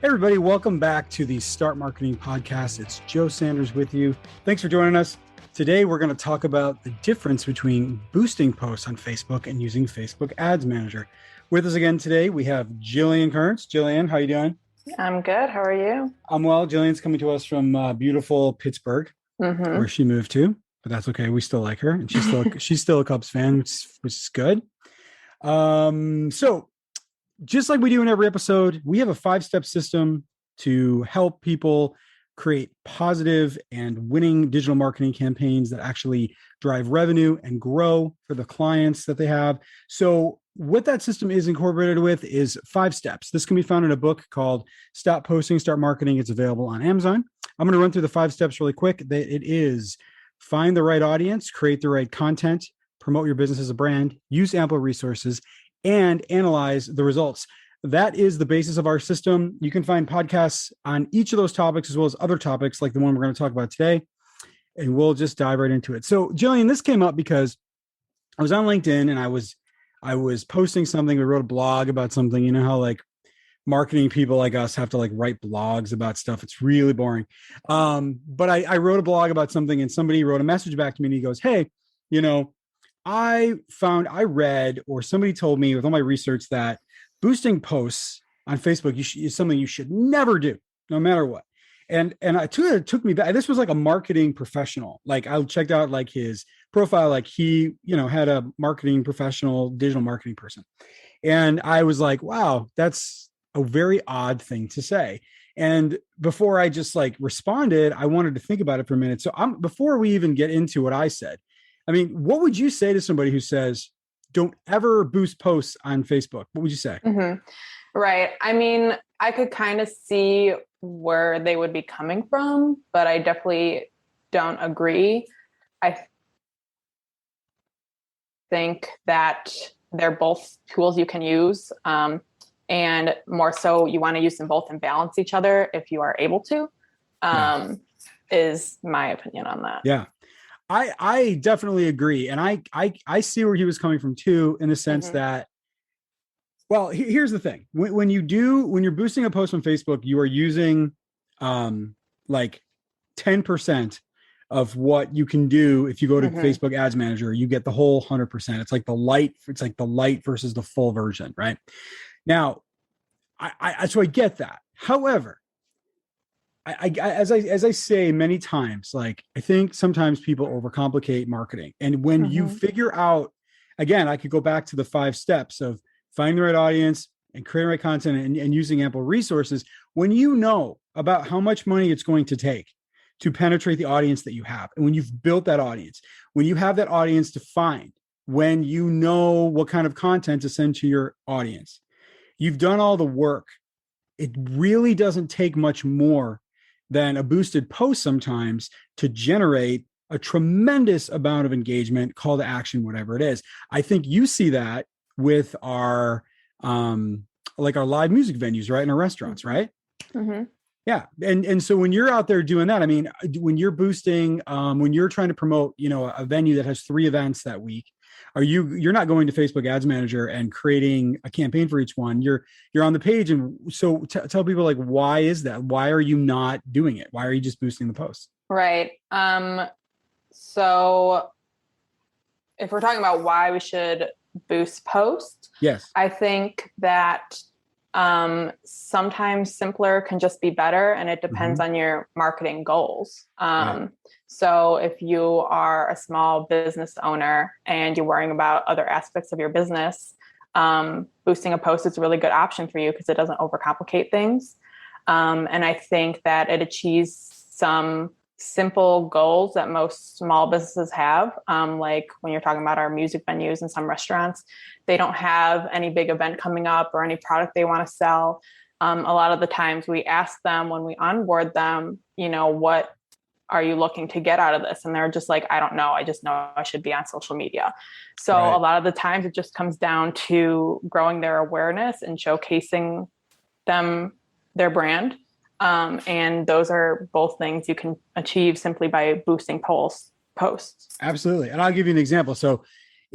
Hey everybody, welcome back to the Start Marketing Podcast. It's Joe Sanders with you. Thanks for joining us. Today, we're going to talk about the difference between boosting posts on Facebook and using Facebook Ads Manager. With us again today, we have Jillian Kernats. Jillian, how are you doing? I'm good. How are you? I'm well. Jillian's coming to us from beautiful Pittsburgh, where she moved to, but that's okay. We still like her, and she's still a Cubs fan, which is good. So just like we do in every episode, we have a 5-step system to help people create positive and winning digital marketing campaigns that actually drive revenue and grow for the clients that they have. So what that system is incorporated with is 5 steps. This can be found in a book called Stop Posting, Start Marketing. It's available on Amazon. I'm going to run through the 5 steps really quick. It is find the right audience, create the right content, promote your business as a brand, use ample resources, and analyze the results. That is the basis of our system. You can find podcasts on each of those topics as well as other topics like the one we're going to talk about today, and we'll just dive right into it. So Jillian, this came up because I was on LinkedIn and I was posting something. We wrote a blog about something. You know how like marketing people like us have to like write blogs about stuff. It's really boring. But I wrote a blog about something and somebody wrote a message back to me and he goes, hey, you know, I read, or somebody told me with all my research that boosting posts on Facebook is something you should never do, no matter what. And it took me back. This was like a marketing professional. Like I checked out like his profile, like he, had a marketing professional, digital marketing person. And I was like, wow, that's a very odd thing to say. And before I just like responded, I wanted to think about it for a minute. So before we even get into what I said, I mean, what would you say to somebody who says, don't ever boost posts on Facebook? What would you say? Right. I mean, I could kind of see where they would be coming from, but I definitely don't agree. I think that they're both tools you can use. And more so, you want to use them both and balance each other if you are able to, is my opinion on that. Yeah. I definitely agree. And I see where he was coming from too, in the sense that, well, here's the thing. When you're boosting a post on Facebook, you are using like 10% of what you can do. If you go to Facebook Ads Manager, you get the whole 100%. It's like the light versus the full version, right? Now, so I get that. However, as I say many times, like I think sometimes people overcomplicate marketing. And when you figure out, again, I could go back to the 5 steps of finding the right audience and creating the right content and using ample resources. When you know about how much money it's going to take to penetrate the audience that you have, and when you've built that audience, when you have that audience defined, when you know what kind of content to send to your audience, you've done all the work. It really doesn't take much more than a boosted post sometimes to generate a tremendous amount of engagement, call to action, whatever it is. I think you see that with our like our live music venues, right? In our restaurants, right? Yeah. And so when you're out there doing that, I mean, when you're boosting, when you're trying to promote, a venue that has 3 events that week, you're not going to Facebook Ads Manager and creating a campaign for each one. You're on the page. And so tell people, like, why is that? Why are you not doing it? Why are you just boosting the posts? Right. So if we're talking about why we should boost posts, yes, I think that sometimes simpler can just be better, and it depends on your marketing goals. Right. So if you are a small business owner and you're worrying about other aspects of your business, boosting a post is a really good option for you because it doesn't overcomplicate things. And I think that it achieves some simple goals that most small businesses have. Like when you're talking about our music venues and some restaurants, they don't have any big event coming up or any product they want to sell. A lot of the times we ask them when we onboard them, what are you looking to get out of this? And they're just like, I don't know. I just know I should be on social media. So A lot of the times it just comes down to growing their awareness and showcasing their brand. And those are both things you can achieve simply by boosting posts. Absolutely. And I'll give you an example. So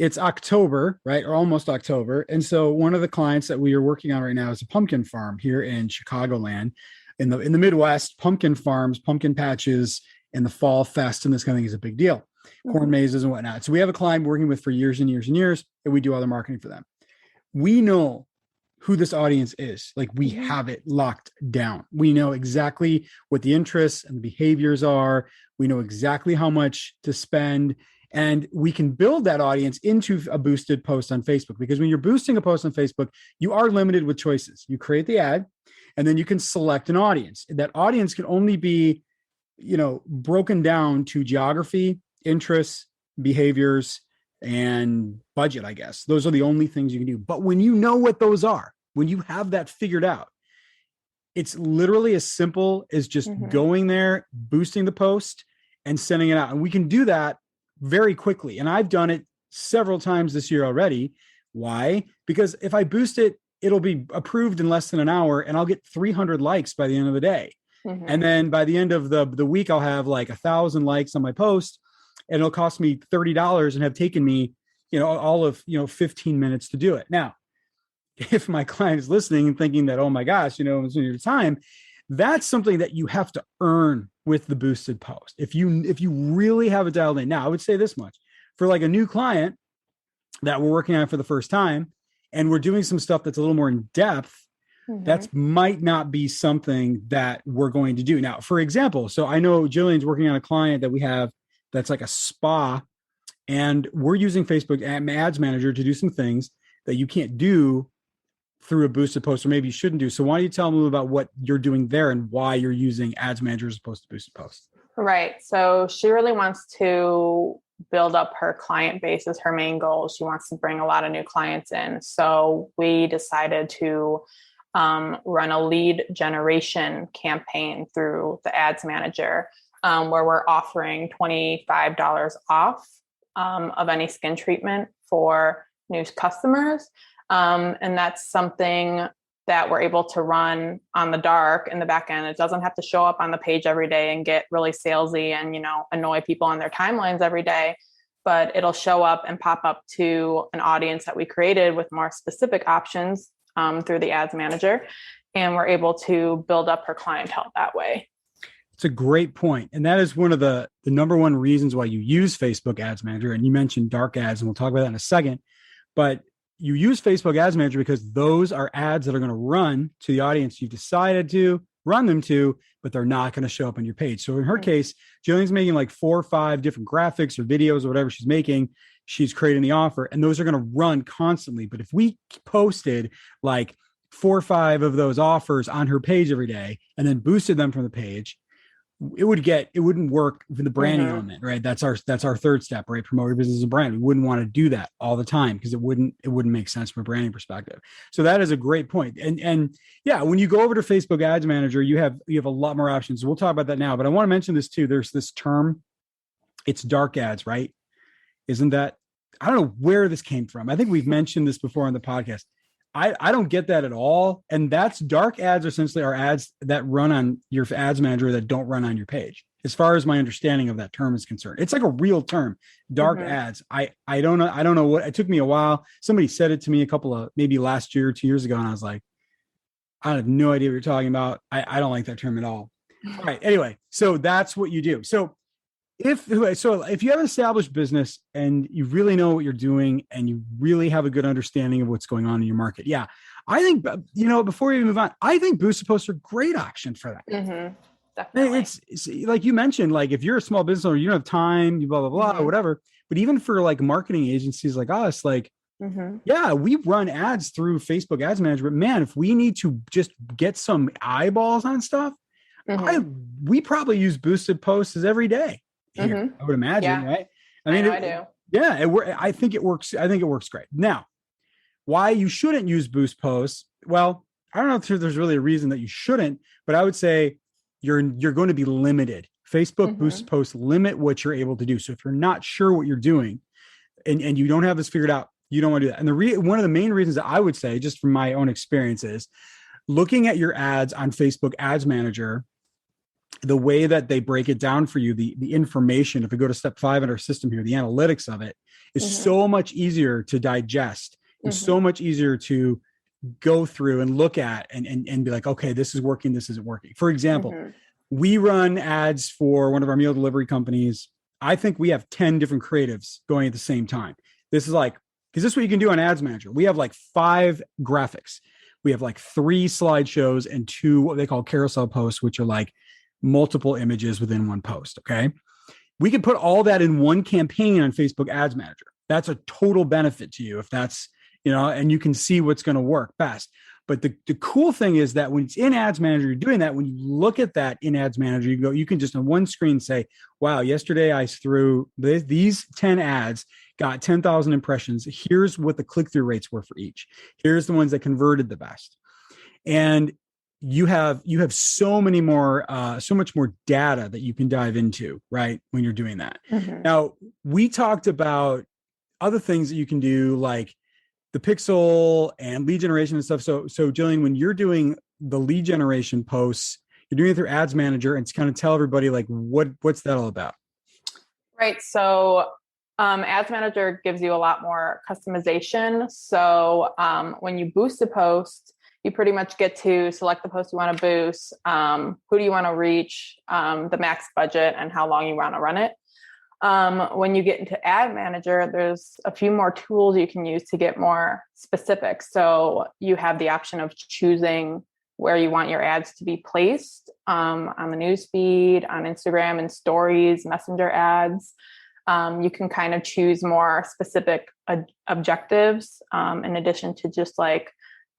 it's October, right? Or almost October. And so one of the clients that we are working on right now is a pumpkin farm here in Chicagoland. In the Midwest, pumpkin farms, pumpkin patches, and the fall fest and this kind of thing is a big deal. Corn mazes and whatnot. So we have a client we're working with for years and years and years, and we do all the marketing for them. We know who this audience is. Like we have it locked down. We know exactly what the interests and the behaviors are. We know exactly how much to spend. And we can build that audience into a boosted post on Facebook, because when you're boosting a post on Facebook, you are limited with choices. You create the ad, and then you can select an audience. That audience can only be, broken down to geography, interests, behaviors, and budget, I guess. Those are the only things you can do. But when you know what those are, when you have that figured out, it's literally as simple as just going there, boosting the post, and sending it out. And we can do that very quickly. And I've done it several times this year already. Why? Because if I boost it, it'll be approved in less than an hour, and I'll get 300 likes by the end of the day. And then by the end of the week, I'll have like 1,000 likes on my post, and it'll cost me $30 and have taken me, all of, 15 minutes to do it. Now, if my client is listening and thinking that, oh my gosh, it's your time, that's something that you have to earn with the boosted post. If you really have it dialed in. Now, I would say this much: for like a new client that we're working on for the first time, and we're doing some stuff that's a little more in depth, that might not be something that we're going to do. Now, for example, so I know Jillian's working on a client that we have that's like a spa, and we're using Facebook Ads Manager to do some things that you can't do through a boosted post, or maybe you shouldn't do. So why don't you tell them a little about what you're doing there and why you're using Ads Manager as opposed to boosted posts? Right. So she really wants to build up her client base as her main goal. She wants to bring a lot of new clients in. So we decided to run a lead generation campaign through the Ads Manager, where we're offering $25 off of any skin treatment for new customers. And that's something that we're able to run on the dark in the back end. It doesn't have to show up on the page every day and get really salesy and, annoy people on their timelines every day, but it'll show up and pop up to an audience that we created with more specific options through the Ads Manager. And we're able to build up her clientele that way. It's a great point. And that is one of the number one reasons why you use Facebook Ads Manager. And you mentioned dark ads, and we'll talk about that in a second. But you use Facebook Ads Manager because those are ads that are going to run to the audience you've decided to run them to, but they're not going to show up on your page. So in her case, Jillian's making like 4 or 5 different graphics or videos or whatever she's making. She's creating the offer, and those are going to run constantly. But if we posted like 4 or 5 of those offers on her page every day and then boosted them from the page, it wouldn't work with the branding element, right? That's our third step, right? Promote your business as a brand. We wouldn't want to do that all the time because it wouldn't make sense from a branding perspective. So that is a great point. And yeah, when you go over to Facebook Ads Manager, you have a lot more options. We'll talk about that now, but I want to mention this too. There's this term, it's dark ads, right? Isn't that, I don't know where this came from. I think we've mentioned this before on the podcast. I don't get that at all. And that's dark ads essentially are ads that run on your Ads Manager that don't run on your page. As far as my understanding of that term is concerned, it's like a real term, dark ads. I don't know what, it took me a while. Somebody said it to me maybe last year, 2 years ago. And I was like, I have no idea what you're talking about. I don't like that term at all. All right. Anyway, so that's what you do. So if you have an established business and you really know what you're doing and you really have a good understanding of what's going on in your market, yeah, I think, before we move on, I think boosted posts are a great option for that. Definitely. It's like you mentioned, like if you're a small business owner, you don't have time, blah, blah, blah, whatever. But even for like marketing agencies like us, like, yeah, we run ads through Facebook Ads Manager, but man, if we need to just get some eyeballs on stuff, we probably use boosted posts every day. Here, I would imagine, right? I mean, I do. Yeah, I think it works. I think it works great. Now, why you shouldn't use boost posts? Well, I don't know if there's really a reason that you shouldn't, but I would say you're going to be limited. Facebook boost posts limit what you're able to do. So if you're not sure what you're doing, and you don't have this figured out, you don't want to do that. And one of the main reasons that I would say, just from my own experience, is looking at your ads on Facebook Ads Manager the way that they break it down for you, the information, if we go to step 5 in our system here, the analytics of it is so much easier to digest and so much easier to go through and look at and be like, okay, this is working, this isn't working. For example, we run ads for one of our meal delivery companies. I think we have 10 different creatives going at the same time. This is like, because this is what you can do on Ads Manager. We have like 5 graphics. We have like 3 slideshows and 2 what they call carousel posts, which are like multiple images within one post. Okay. We can put all that in one campaign on Facebook Ads Manager. That's a total benefit to you if that's, and you can see what's going to work best. But the cool thing is that when it's in Ads Manager, you're doing that. When you look at that in Ads Manager, you can just on one screen say, wow, yesterday I threw these 10 ads, got 10,000 impressions. Here's what the click-through rates were for each. Here's the ones that converted the best. And you have so much more data that you can dive into, right, when you're doing that. Now, we talked about other things that you can do, like the pixel and lead generation and stuff. So Jillian, when you're doing the lead generation posts, you're doing it through Ads Manager, and to kind of tell everybody like what's that all about? Right. So Ads Manager gives you a lot more customization. So when you boost a post, you pretty much get to select the post you want to boost, who do you want to reach, the max budget, and how long you want to run it. When you get into Ad Manager, there's a few more tools you can use to get more specific. So you have the option of choosing where you want your ads to be placed, on the newsfeed, on Instagram and stories, messenger ads. You can kind of choose more specific objectives, in addition to just like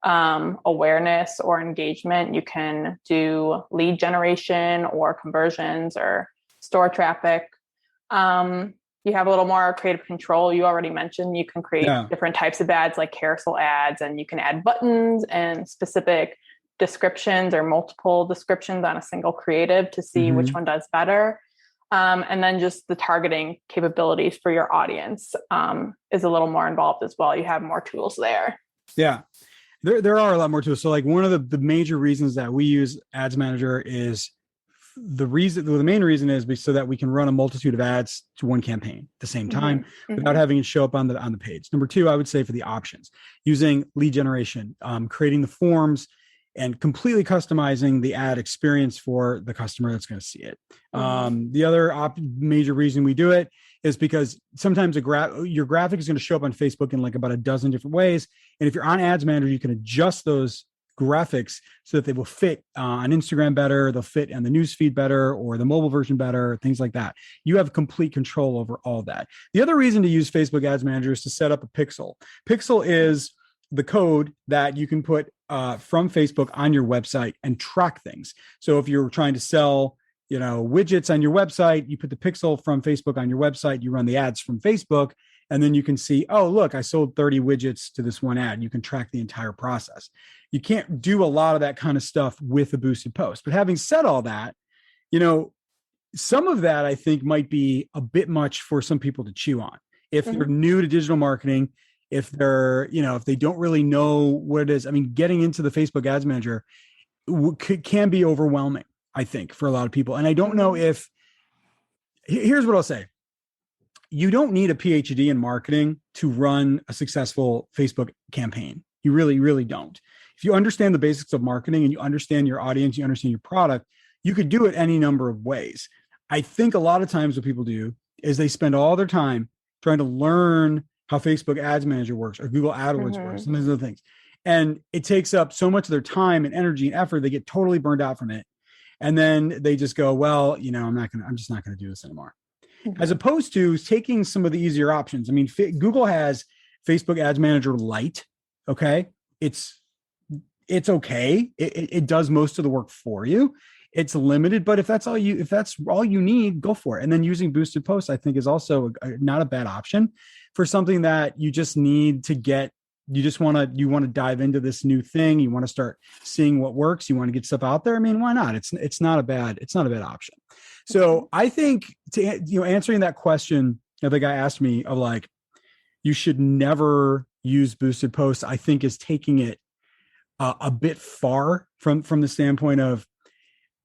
awareness or engagement. You can do lead generation or conversions or store traffic. You have a little more creative control. You already mentioned you can create different types of ads like carousel ads, and you can add buttons and specific descriptions or multiple descriptions on a single creative to see which one does better. And then just the targeting capabilities for your audience is a little more involved as well. You have more tools there. Yeah, there are a lot more tools. So like one of the major reasons that we use Ads Manager is the main reason is so that we can run a multitude of ads to one campaign at the same time without having it show up on the page. Number 2, I would say for the options, using lead generation, creating the forms and completely customizing the ad experience for the customer that's going to see it. The other major reason we do it is because sometimes your graphic is going to show up on Facebook in like about a dozen different ways. And if you're on Ads Manager, you can adjust those graphics so that they will fit on Instagram better, they'll fit on the newsfeed better, or the mobile version better, things like that. You have complete control over all that. The other reason to use Facebook Ads Manager is to set up a pixel. Pixel is the code that you can put from Facebook on your website and track things. So if you're trying to sell, widgets on your website, you put the pixel from Facebook on your website, you run the ads from Facebook, and then you can see, oh, look, I sold 30 widgets to this one ad. You can track the entire process. You can't do a lot of that kind of stuff with a boosted post. But having said all that, some of that I think might be a bit much for some people to chew on. If they're new to digital marketing, if they're, if they don't really know what it is. I mean, getting into the Facebook Ads Manager can be overwhelming, I think, for a lot of people. And I don't know here's what I'll say. You don't need a PhD in marketing to run a successful Facebook campaign. You really, really don't. If you understand the basics of marketing and you understand your audience, you understand your product, you could do it any number of ways. I think a lot of times what people do is they spend all their time trying to learn how Facebook Ads Manager works or Google AdWords works, some of those other things. And it takes up so much of their time and energy and effort, they get totally burned out from it. And then they just go, well, I'm just not going to do this anymore. As opposed to taking some of the easier options. I mean, Google has Facebook Ads Manager Lite. Okay. It's okay. It does most of the work for you. It's limited, but if that's all you need, go for it. And then using boosted posts, I think, is also not a bad option for something that you just need to get. You want to dive into this new thing. You want to start seeing what works. You want to get stuff out there. I mean, why not? It's not a bad option. So I think answering that question, the guy asked me of like, you should never use boosted posts, I think is taking it a bit far from the standpoint of,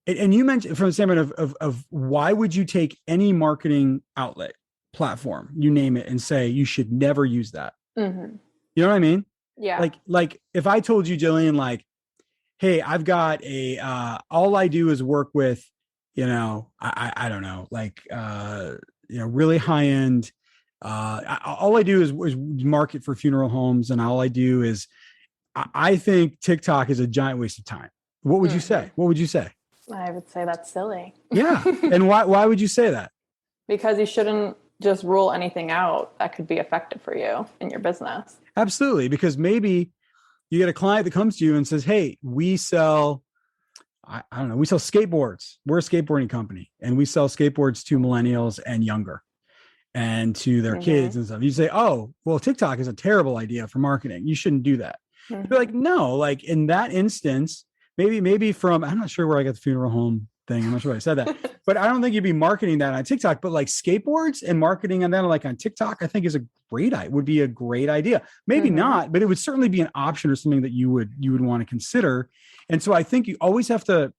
And you mentioned from the standpoint of why would you take any marketing outlet platform, you name it, and say you should never use that. Mm-hmm. You know what I mean? Yeah. Like if I told you, Jillian, like, hey, I've got all I do is work with, I don't know, like, really high end. All I do is market for funeral homes, and all I do is, I think TikTok is a giant waste of time. What would you say? What would you say? I would say that's silly. Yeah. And why would you say that? Because you shouldn't just rule anything out that could be effective for you in your business. Absolutely. Because maybe you get a client that comes to you and says, hey, we sell, I don't know, we sell skateboards. We're a skateboarding company, and we sell skateboards to millennials and younger and to their kids and stuff. You say, oh, well, TikTok is a terrible idea for marketing. You shouldn't do that. You're like, no, like in that instance, maybe from, I'm not sure where I got the funeral home thing. I'm not sure why I said that, but I don't think you'd be marketing that on TikTok. But like skateboards and marketing on that, like on TikTok, I think would be a great idea. Maybe not, but it would certainly be an option or something that you would want to consider. And so I think you always have to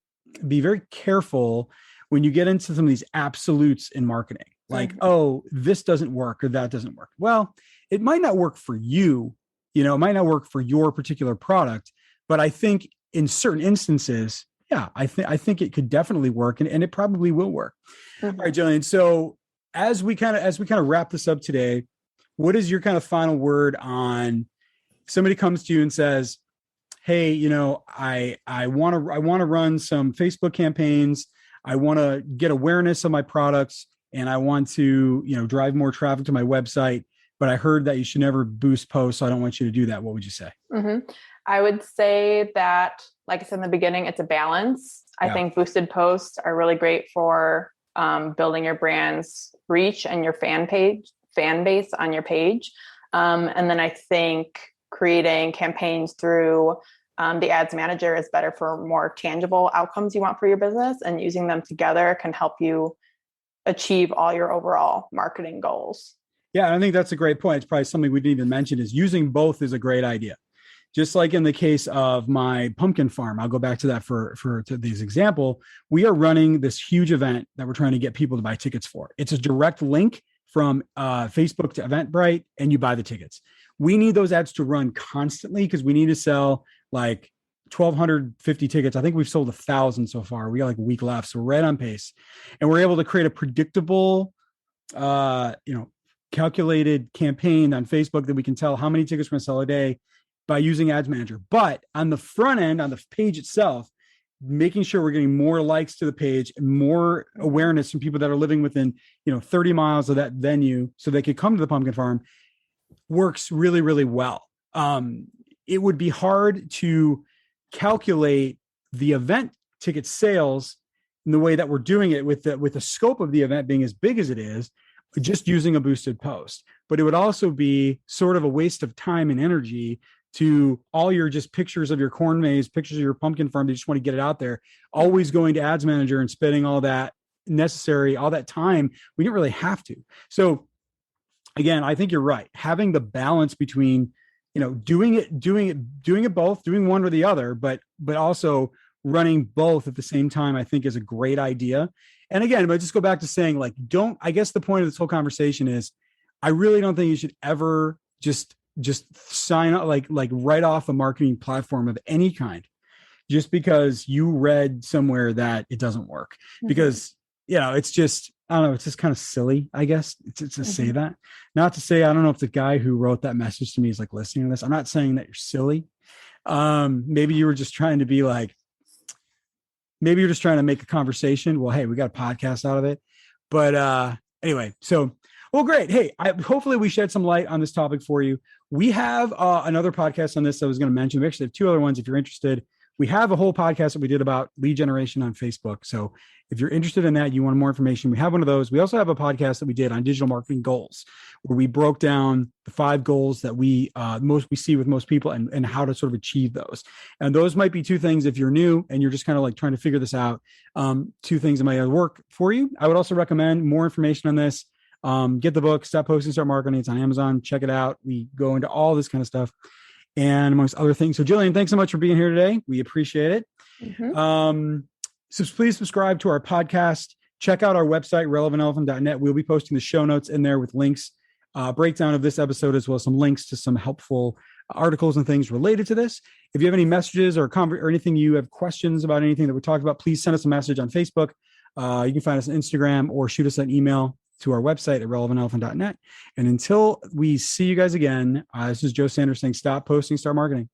be very careful when you get into some of these absolutes in marketing, like, oh, this doesn't work or that doesn't work. Well, it might not work for you. It might not work for your particular product, but I think in certain instances, yeah, I think it could definitely work, and it probably will work. All right, Jillian. So as we kind of wrap this up today, what is your kind of final word on somebody comes to you and says, hey, I want to run some Facebook campaigns. I want to get awareness of my products, and I want to, drive more traffic to my website, but I heard that you should never boost posts, so I don't want you to do that. What would you say? I would say that, like I said in the beginning, it's a balance. I think boosted posts are really great for building your brand's reach and your fan base on your page. And then I think creating campaigns through the ads manager is better for more tangible outcomes you want for your business, and using them together can help you achieve all your overall marketing goals. Yeah, I think that's a great point. It's probably something we didn't even mention, is using both is a great idea. Just like in the case of my pumpkin farm, I'll go back to that for this example. We are running this huge event that we're trying to get people to buy tickets for. It's a direct link from Facebook to Eventbrite, and you buy the tickets. We need those ads to run constantly because we need to sell like 1,250 tickets. I think we've sold 1,000 so far. We got like a week left, so we're right on pace, and we're able to create a predictable, calculated campaign on Facebook that we can tell how many tickets we're going to sell a day by using Ads Manager. But on the front end, on the page itself, making sure we're getting more likes to the page and more awareness from people that are living within 30 miles of that venue so they could come to the pumpkin farm works really, really well. It would be hard to calculate the event ticket sales in the way that we're doing it with the scope of the event being as big as it is, just using a boosted post. But it would also be sort of a waste of time and energy to all your just pictures of your corn maze, pictures of your pumpkin farm. They just want to get it out there, always going to Ads Manager and spending all that time. We didn't really have to. So again, I think you're right. Having the balance between, doing it both, doing one or the other, but also running both at the same time, I think is a great idea. And again, I just go back to saying, like, I guess the point of this whole conversation is, I really don't think you should ever just sign up, like write off a marketing platform of any kind, just because you read somewhere that it doesn't work. Because, it's just, I don't know, it's just kind of silly, I guess, to say that. Not to say, I don't know if the guy who wrote that message to me is like listening to this. I'm not saying that you're silly. Maybe you were just trying to be like, maybe you're just trying to make a conversation. Well, hey, we got a podcast out of it. But anyway, so, well, great. Hey, hopefully we shed some light on this topic for you. We have another podcast on this I was going to mention. We actually have two other ones if you're interested. We have a whole podcast that we did about lead generation on Facebook. So if you're interested in that, you want more information, we have one of those. We also have a podcast that we did on digital marketing goals, where we broke down the 5 goals that we see with most people and how to sort of achieve those. And those might be 2 things if you're new and you're just kind of like trying to figure this out. 2 things that might work for you. I would also recommend more information on this. Get the book, Stop Posting, Start Marketing. It's on Amazon. Check it out. We go into all this kind of stuff and amongst other things. So Jillian, thanks so much for being here today. We appreciate it. So please subscribe to our podcast. Check out our website, relevantelephant.net. We'll be posting the show notes in there with links, breakdown of this episode, as well as some links to some helpful articles and things related to this. If you have any messages or anything, you have questions about anything that we talked about, please send us a message on Facebook. You can find us on Instagram or shoot us an email to our website at relevantelephant.net. And until we see you guys again, this is Joe Sanders saying, stop posting, start marketing.